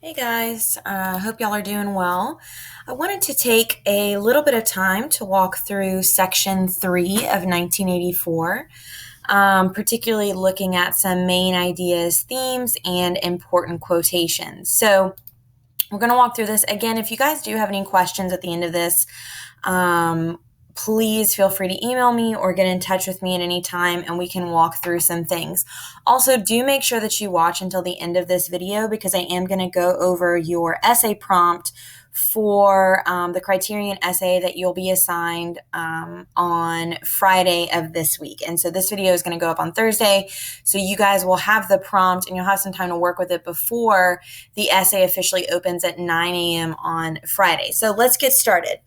Hey guys, hope y'all are doing well. I wanted to take a little bit of time to walk through section 3 of 1984, particularly looking at some main ideas, themes, and important quotations. So, we're going to walk through this. Again, if you guys do have any questions at the end of this, um, please feel free to email me or get in touch with me at any time and we can walk through some things. Also, do make sure that you watch until the end of this video because I am going to go over your essay prompt for the criterion essay that you'll be assigned on Friday of this week. And so this video is going to go up on Thursday. So you guys will have the prompt and you'll have some time to work with it before the essay officially opens at 9 a.m. on Friday. So let's get started.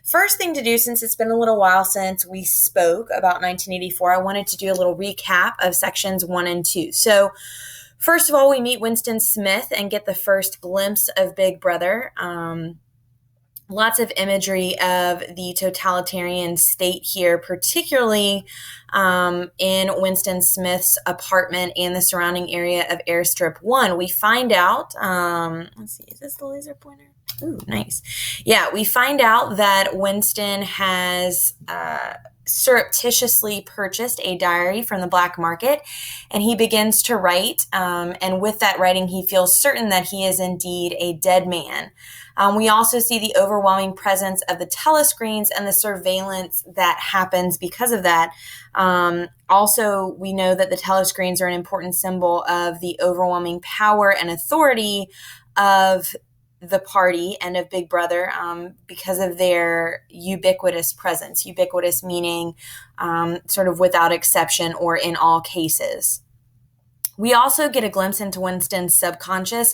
First thing to do, since it's been a little while since we spoke about 1984, I wanted to do a little recap of sections 1 and 2. So first of all, we meet Winston Smith and get the first glimpse of Big Brother. Lots of imagery of the totalitarian state here, particularly in Winston Smith's apartment and the surrounding area of Airstrip 1. We find out, let's see, is this the laser pointer? Ooh, nice. Yeah, we find out that Winston has surreptitiously purchased a diary from the black market, and he begins to write. And with that writing, he feels certain that he is indeed a dead man. We also see the overwhelming presence of the telescreens and the surveillance that happens because of that. Also, we know that the telescreens are an important symbol of the overwhelming power and authority of the party and of Big Brother because of their ubiquitous presence. Ubiquitous meaning sort of without exception or in all cases. We also get a glimpse into Winston's subconscious.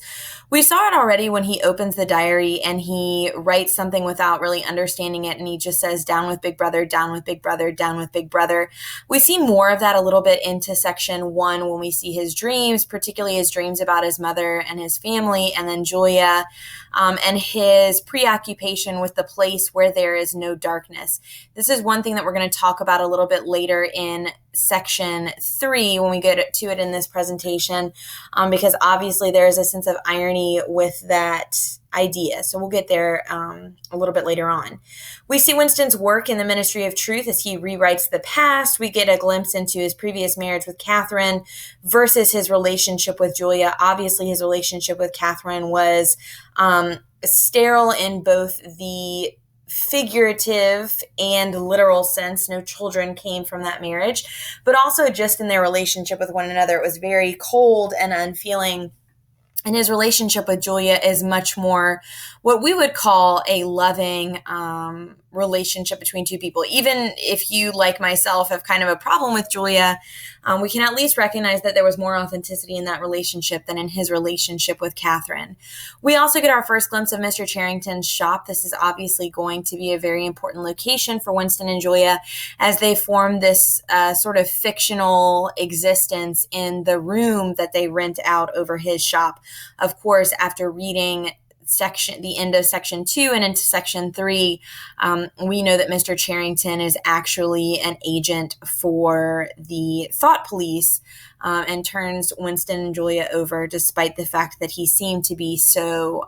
We saw it already when he opens the diary and he writes something without really understanding it, and he just says, "Down with Big Brother, down with Big Brother, down with Big Brother." We see more of that a little bit into section 1 when we see his dreams, particularly his dreams about his mother and his family, and then Julia, and his preoccupation with the place where there is no darkness. This is one thing that we're going to talk about a little bit later in section 3 when we get to it in this presentation, because obviously there is a sense of irony with that idea. So we'll get there a little bit later on. We see Winston's work in the Ministry of Truth as he rewrites the past. We get a glimpse into his previous marriage with Catherine versus his relationship with Julia. Obviously, his relationship with Catherine was sterile in both the figurative and literal sense. No children came from that marriage, but also just in their relationship with one another, it was very cold and unfeeling. And his relationship with Julia is much more what we would call a loving relationship between two people. Even if you, like myself, have kind of a problem with Julia, we can at least recognize that there was more authenticity in that relationship than in his relationship with Catherine. We also get our first glimpse of Mr. Charrington's shop. This is obviously going to be a very important location for Winston and Julia as they form this sort of fictional existence in the room that they rent out over his shop. Of course, after reading the end of section 2 and into section 3, we know that Mr. Charrington is actually an agent for the thought police and turns Winston and Julia over despite the fact that he seemed to be so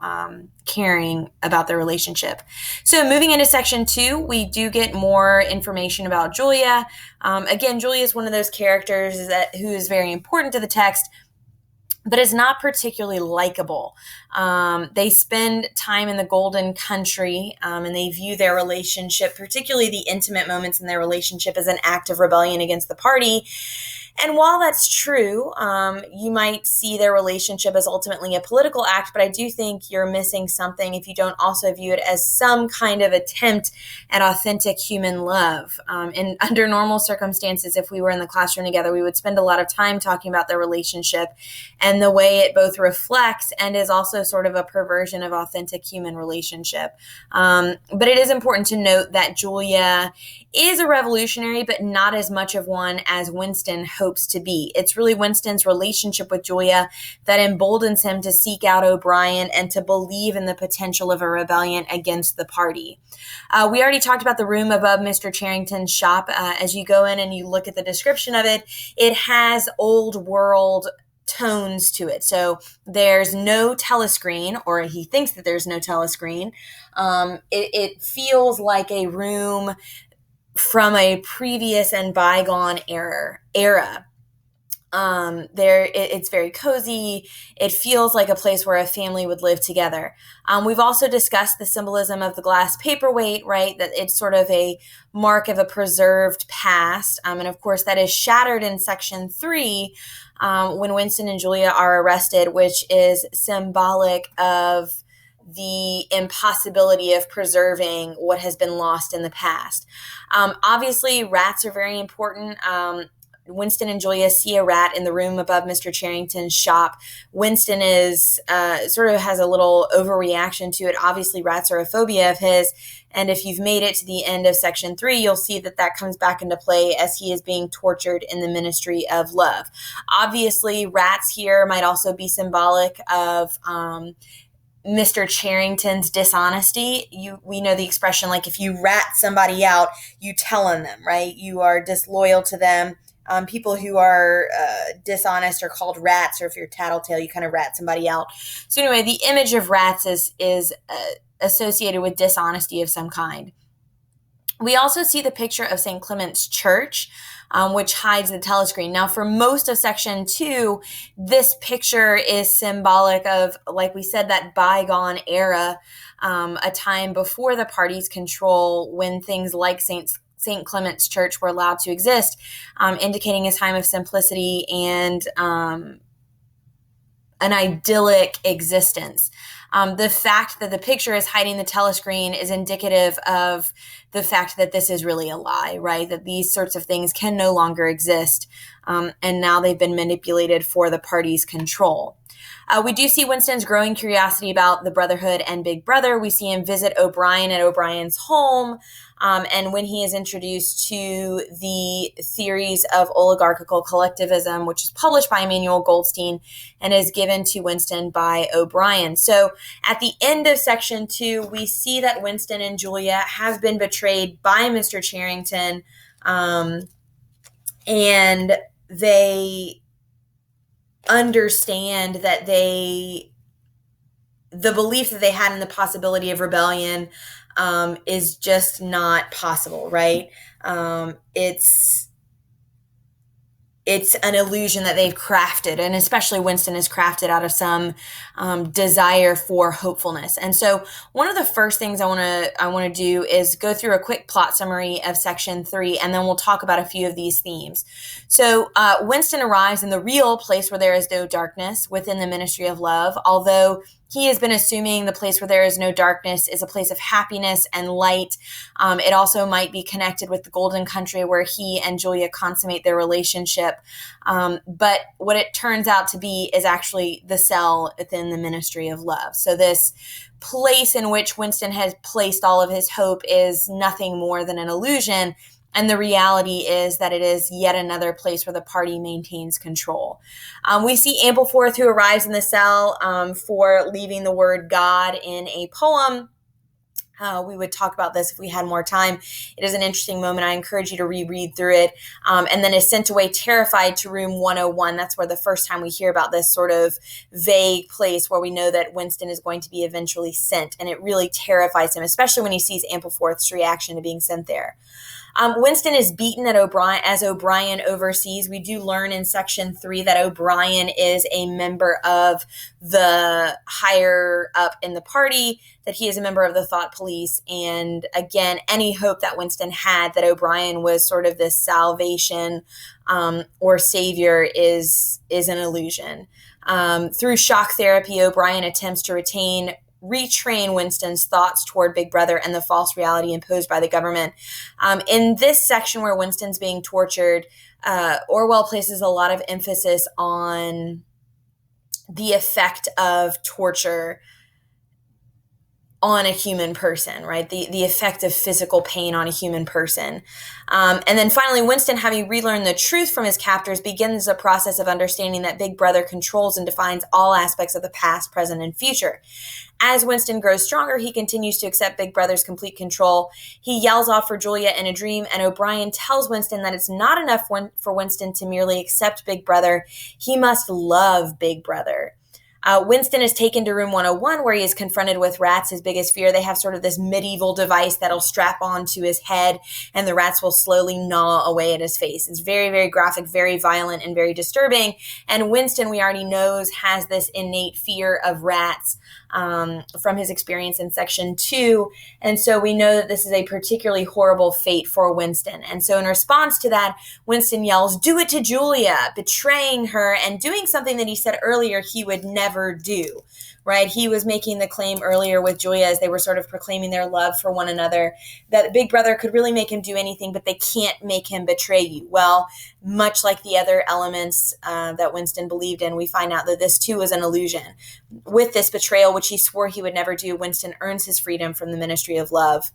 caring about their relationship. So moving into section 2, we do get more information about Julia. Again, Julia is one of those characters who is very important to the text, but is not particularly likable. They spend time in the Golden Country, and they view their relationship, particularly the intimate moments in their relationship, as an act of rebellion against the party. And while that's true, you might see their relationship as ultimately a political act, but I do think you're missing something if you don't also view it as some kind of attempt at authentic human love. And under normal circumstances, if we were in the classroom together, we would spend a lot of time talking about their relationship and the way it both reflects and is also sort of a perversion of authentic human relationship. But it is important to note that Julia is a revolutionary, but not as much of one as Winston hopes to be. It's really Winston's relationship with Julia that emboldens him to seek out O'Brien and to believe in the potential of a rebellion against the party. We already talked about the room above Mr. Charrington's shop. As you go in and you look at the description of it, it has old world tones to it. So there's no telescreen, or he thinks that there's no telescreen. It feels like a room from a previous and bygone era. It's very cozy. It feels like a place where a family would live together. We've also discussed the symbolism of the glass paperweight, right? That it's sort of a mark of a preserved past. And of course, that is shattered in section 3 when Winston and Julia are arrested, which is symbolic of the impossibility of preserving what has been lost in the past. Obviously, rats are very important. Winston and Julia see a rat in the room above Mr. Charrington's shop. Winston is sort of has a little overreaction to it. Obviously, rats are a phobia of his. And if you've made it to the end of section 3, you'll see that that comes back into play as he is being tortured in the Ministry of Love. Obviously, rats here might also be symbolic of Mr. Charrington's dishonesty. We know the expression, like, if you rat somebody out, you tell on them, right? You are disloyal to them. People who are dishonest are called rats, or if you're tattletale, you kind of rat somebody out. So anyway, the image of rats is associated with dishonesty of some kind. We also see the picture of St. Clement's Church, which hides the telescreen. Now, for most of section 2, this picture is symbolic of, like we said, that bygone era, a time before the party's control, when things like St. Clement's Church were allowed to exist, indicating a time of simplicity and an idyllic existence. The fact that the picture is hiding the telescreen is indicative of the fact that this is really a lie, right? That these sorts of things can no longer exist, and now they've been manipulated for the party's control. We do see Winston's growing curiosity about the Brotherhood and Big Brother. We see him visit O'Brien at O'Brien's home, and when he is introduced to the theories of oligarchical collectivism, which is published by Emmanuel Goldstein and is given to Winston by O'Brien. So at the end of section 2, we see that Winston and Julia have been betrayed by Mr. Charrington, and they understand that the belief that they had in the possibility of rebellion is just not possible, right? It's an illusion that they've crafted, and especially Winston is crafted out of some desire for hopefulness. And so one of the first things I want to do is go through a quick plot summary of section 3, and then we'll talk about a few of these themes. So Winston arrives in the real place where there is no darkness, within the Ministry of Love, although he has been assuming the place where there is no darkness is a place of happiness and light. It also might be connected with the Golden Country, where he and Julia consummate their relationship. But what it turns out to be is actually the cell within the Ministry of Love. So this place in which Winston has placed all of his hope is nothing more than an illusion. And the reality is that it is yet another place where the party maintains control. We see Ampleforth, who arrives in the cell for leaving the word God in a poem. We would talk about this if we had more time. It is an interesting moment. I encourage you to reread through it. And then is sent away terrified to room 101. That's where the first time we hear about this sort of vague place where we know that Winston is going to be eventually sent. And it really terrifies him, especially when he sees Ampleforth's reaction to being sent there. Winston is beaten at as O'Brien oversees. We do learn in section 3 that O'Brien is a member of the higher up in the party, that he is a member of the thought police. And again, any hope that Winston had that O'Brien was sort of this salvation or savior is an illusion. Through shock therapy, O'Brien attempts to retrain Winston's thoughts toward Big Brother and the false reality imposed by the government. In this section where Winston's being tortured, Orwell places a lot of emphasis on the effect of torture on a human person, right? The effect of physical pain on a human person. And then finally, Winston, having relearned the truth from his captors, begins a process of understanding that Big Brother controls and defines all aspects of the past, present, and future. As Winston grows stronger, he continues to accept Big Brother's complete control. He yells off for Julia in a dream, and O'Brien tells Winston that it's not enough for Winston to merely accept Big Brother. He must love Big Brother. Winston is taken to room 101 where he is confronted with rats, his biggest fear. They have sort of this medieval device that'll strap onto his head and the rats will slowly gnaw away at his face. It's very, very graphic, very violent, and very disturbing. And Winston, we already knows, has this innate fear of rats from his experience in section 2. And so we know that this is a particularly horrible fate for Winston. And so in response to that, Winston yells, "Do it to Julia," betraying her and doing something that he said earlier he would never do, right? He was making the claim earlier with Julia as they were sort of proclaiming their love for one another that Big Brother could really make him do anything, but they can't make him betray you. Well, much like the other elements that Winston believed in, we find out that this too was an illusion. With this betrayal, which he swore he would never do, Winston earns his freedom from the Ministry of Love.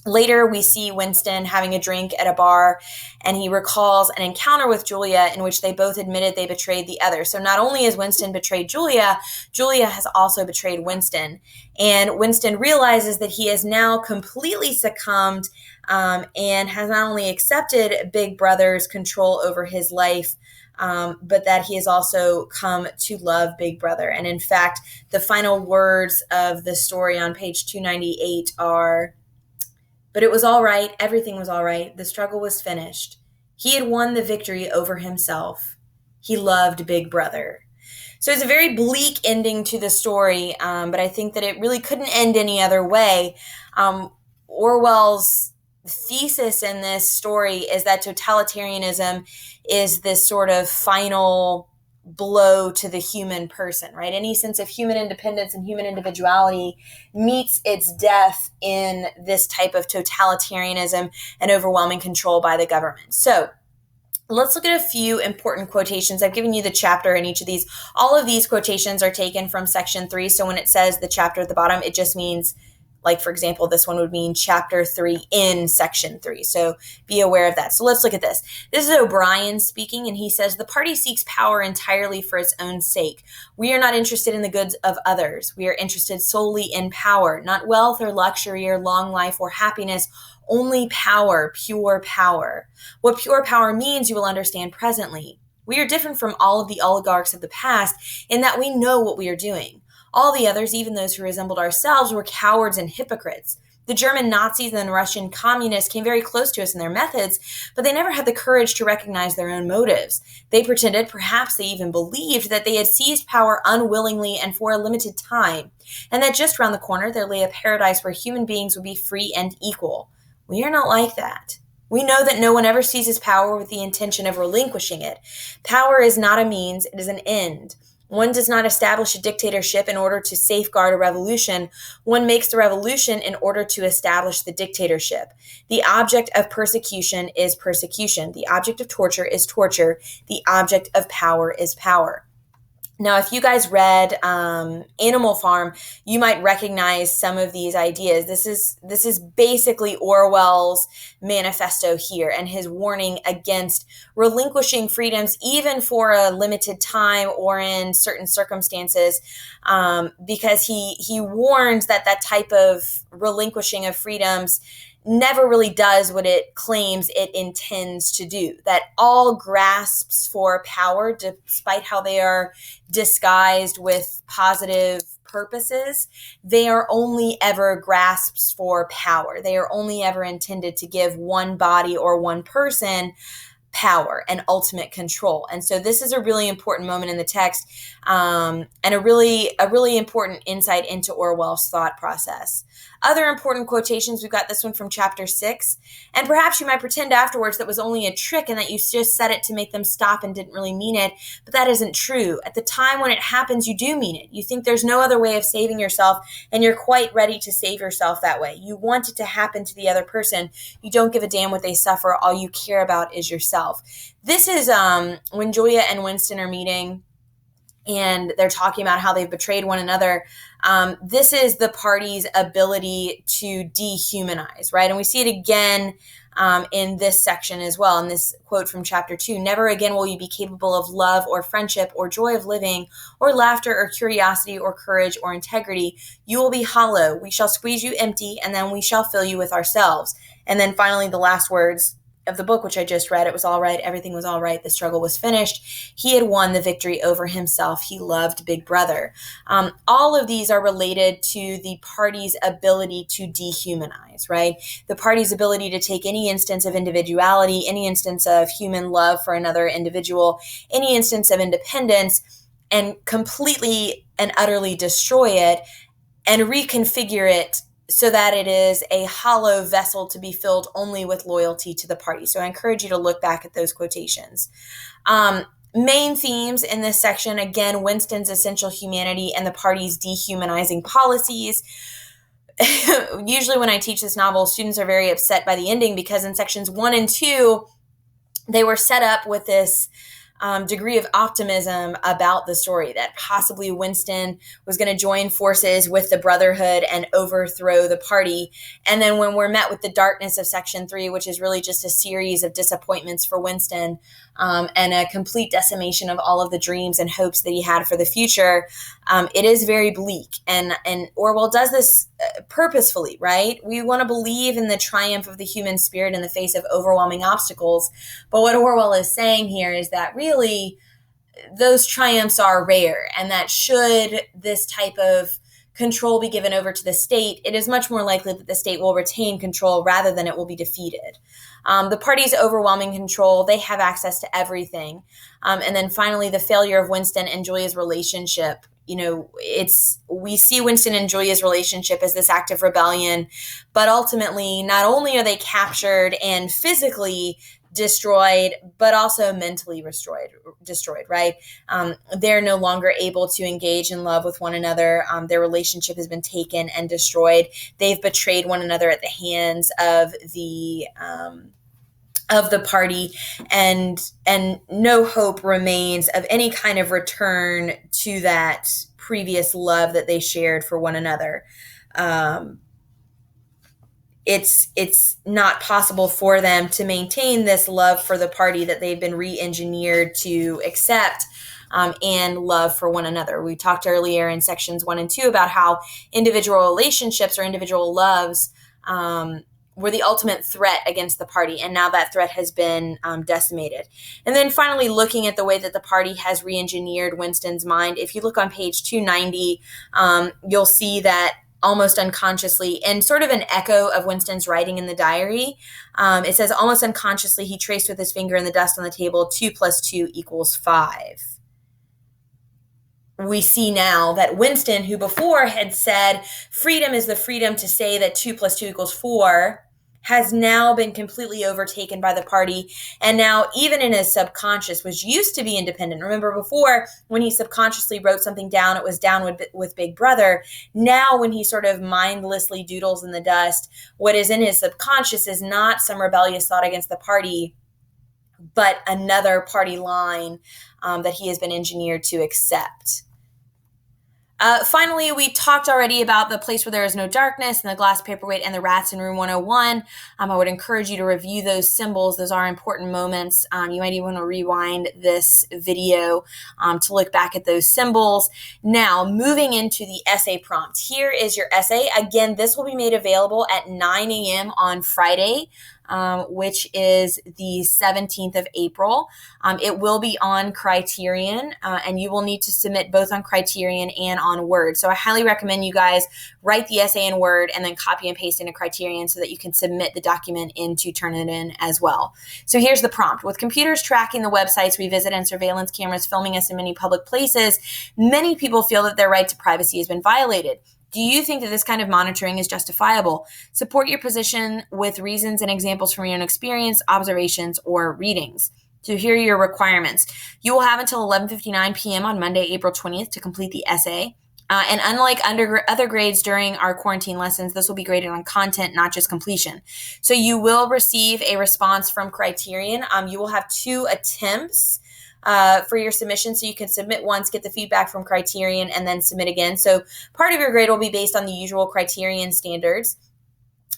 Later, we see Winston having a drink at a bar, and he recalls an encounter with Julia in which they both admitted they betrayed the other. So not only has Winston betrayed Julia, Julia has also betrayed Winston. And Winston realizes that he has now completely succumbed and has not only accepted Big Brother's control over his life, but that he has also come to love Big Brother. And in fact, the final words of the story on page 298 are, "But it was all right. Everything was all right. The struggle was finished. He had won the victory over himself. He loved Big Brother." So it's a very bleak ending to the story, but I think that it really couldn't end any other way. Orwell's thesis in this story is that totalitarianism is this sort of final blow to the human person, right? Any sense of human independence and human individuality meets its death in this type of totalitarianism and overwhelming control by the government. So let's look at a few important quotations. I've given you the chapter in each of these. All of these quotations are taken from section 3. So when it says the chapter at the bottom, it just means, like, for example, this one would mean chapter 3 in section 3. So be aware of that. So let's look at this. This is O'Brien speaking, and he says, "The party seeks power entirely for its own sake. We are not interested in the goods of others. We are interested solely in power, not wealth or luxury or long life or happiness, only power, pure power. What pure power means you will understand presently. We are different from all of the oligarchs of the past in that we know what we are doing. All the others, even those who resembled ourselves, were cowards and hypocrites. The German Nazis and the Russian communists came very close to us in their methods, but they never had the courage to recognize their own motives. They pretended, perhaps they even believed, that they had seized power unwillingly and for a limited time, and that just round the corner there lay a paradise where human beings would be free and equal. We are not like that. We know that no one ever seizes power with the intention of relinquishing it. Power is not a means, it is an end. One does not establish a dictatorship in order to safeguard a revolution. One makes the revolution in order to establish the dictatorship. The object of persecution is persecution. The object of torture is torture. The object of power is power." Now, if you guys read Animal Farm, you might recognize some of these ideas. This is basically Orwell's manifesto here, and his warning against relinquishing freedoms even for a limited time or in certain circumstances, because he warns that that type of relinquishing of freedoms never really does what it claims it intends to do. That all grasps for power, despite how they are disguised with positive purposes, they are only ever grasps for power. They are only ever intended to give one body or one person power and ultimate control. And so this is a really important moment in the text, and a really important insight into Orwell's thought process. Other important quotations, we've got this one from chapter 6. "And perhaps you might pretend afterwards that was only a trick and that you just said it to make them stop and didn't really mean it, but that isn't true. At the time when it happens, you do mean it. You think there's no other way of saving yourself, and you're quite ready to save yourself that way. You want it to happen to the other person. You don't give a damn what they suffer. All you care about is yourself." This is when Julia and Winston are meeting. and they're talking about how they've betrayed one another. This is the party's ability to dehumanize, right? And we see it again in this section as well, in this quote from chapter 2. Never again will you be capable of love or friendship or joy of living or laughter or curiosity or courage or integrity. You will be hollow. We shall squeeze you empty, and then we shall fill you with ourselves. And then finally, the last words of the book, which I just read, it was all right. Everything was all right. The struggle was finished. He had won the victory over himself. He loved Big Brother. All of these are related to the party's ability to dehumanize, right? The party's ability to take any instance of individuality, any instance of human love for another individual, any instance of independence, and completely and utterly destroy it and reconfigure it so that it is a hollow vessel to be filled only with loyalty to the party. So I encourage you to look back at those quotations. Main themes in this section, again, Winston's essential humanity and the party's dehumanizing policies. Usually when I teach this novel, students are very upset by the ending because in sections 1 and 2, they were set up with this degree of optimism about the story that possibly Winston was going to join forces with the Brotherhood and overthrow the party. And then when we're met with the darkness of section 3, which is really just a series of disappointments for Winston and a complete decimation of all of the dreams and hopes that he had for the future, it is very bleak. And Orwell does this purposefully, right? We want to believe in the triumph of the human spirit in the face of overwhelming obstacles. But what Orwell is saying here is that really those triumphs are rare, and that should this type of control be given over to the state, it is much more likely that the state will retain control rather than it will be defeated. The party's overwhelming control, they have access to everything. And then finally, the failure of Winston and Julia's relationship. We see Winston and Julia's relationship as this act of rebellion, but ultimately, not only are they captured and physically destroyed, but also mentally destroyed, right? They're no longer able to engage in love with one another. Their relationship has been taken and destroyed. They've betrayed one another at the hands of the party, and no hope remains of any kind of return to that previous love that they shared for one another. It's not possible for them to maintain this love for the party that they've been re-engineered to accept and love for one another. We talked earlier in sections 1 and 2 about how individual relationships or individual loves were the ultimate threat against the party, and now that threat has been decimated. And then finally, looking at the way that the party has re-engineered Winston's mind. If you look on page 290, you'll see that almost unconsciously, and sort of an echo of Winston's writing in the diary. It says, almost unconsciously, he traced with his finger in the dust on the table, 2 + 2 = 5. We see now that Winston, who before had said freedom is the freedom to say that 2 + 2 = 4, has now been completely overtaken by the party. And now, even in his subconscious, which used to be independent. Remember before, when he subconsciously wrote something down, it was down with Big Brother. Now, when he sort of mindlessly doodles in the dust, what is in his subconscious is not some rebellious thought against the party, but another party line that he has been engineered to accept. Finally, we talked already about the place where there is no darkness and the glass paperweight and the rats in room 101. I would encourage you to review those symbols. Those are important moments. You might even want to rewind this video to look back at those symbols. Now, moving into the essay prompt. Here is your essay. Again, this will be made available at 9 a.m. on Friday, which is the 17th of April. It will be on Criterion, and you will need to submit both on Criterion and on Word. So I highly recommend you guys write the essay in Word and then copy and paste into Criterion so that you can submit the document in to Turnitin as well. So here's the prompt. With computers tracking the websites we visit and surveillance cameras filming us in many public places, many people feel that their right to privacy has been violated. Do you think that this kind of monitoring is justifiable? Support your position with reasons and examples from your own experience, observations, or readings. So here are your requirements. You will have until 11:59 p.m. on Monday, April 20th to complete the essay. And unlike other grades during our quarantine lessons, this will be graded on content, not just completion. So you will receive a response from Criterion. You will have 2 attempts for your submission. So you can submit once, get the feedback from Criterion, and then submit again. So part of your grade will be based on the usual Criterion standards.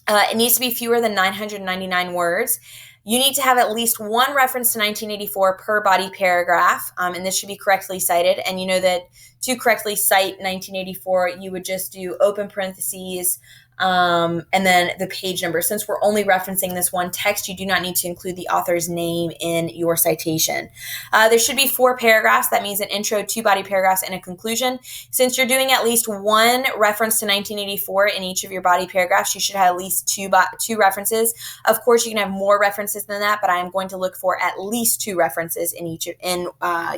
It needs to be fewer than 999 words. You need to have at least one reference to 1984 per body paragraph, and this should be correctly cited. And you know that to correctly cite 1984, you would just do open parentheses and then the page number. Since we're only referencing this one text, you do not need to include the author's name in your citation. There should be 4 paragraphs. That means an intro, 2 body paragraphs, and a conclusion. Since you're doing at least one reference to 1984 in each of your body paragraphs, you should have at least two references. Of course, you can have more references than that, but I am going to look for at least 2 references in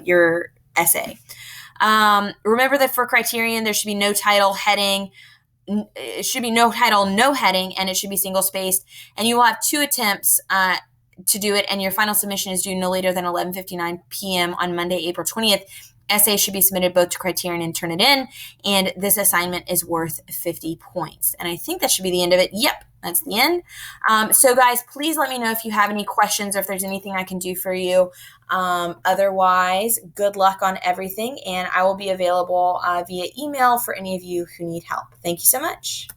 your essay. Remember that for Criterion, there should be no title, heading. It should be no title, no heading, and it should be single spaced. And you will have 2 attempts to do it, and your final submission is due no later than 11:59 p.m. on Monday, April 20th. Essays should be submitted both to Criterion and Turnitin, and this assignment is worth 50 points. And I think that should be the end of it. Yep, that's the end. So guys, please let me know if you have any questions or if there's anything I can do for you. Otherwise, good luck on everything, and I will be available via email for any of you who need help. Thank you so much.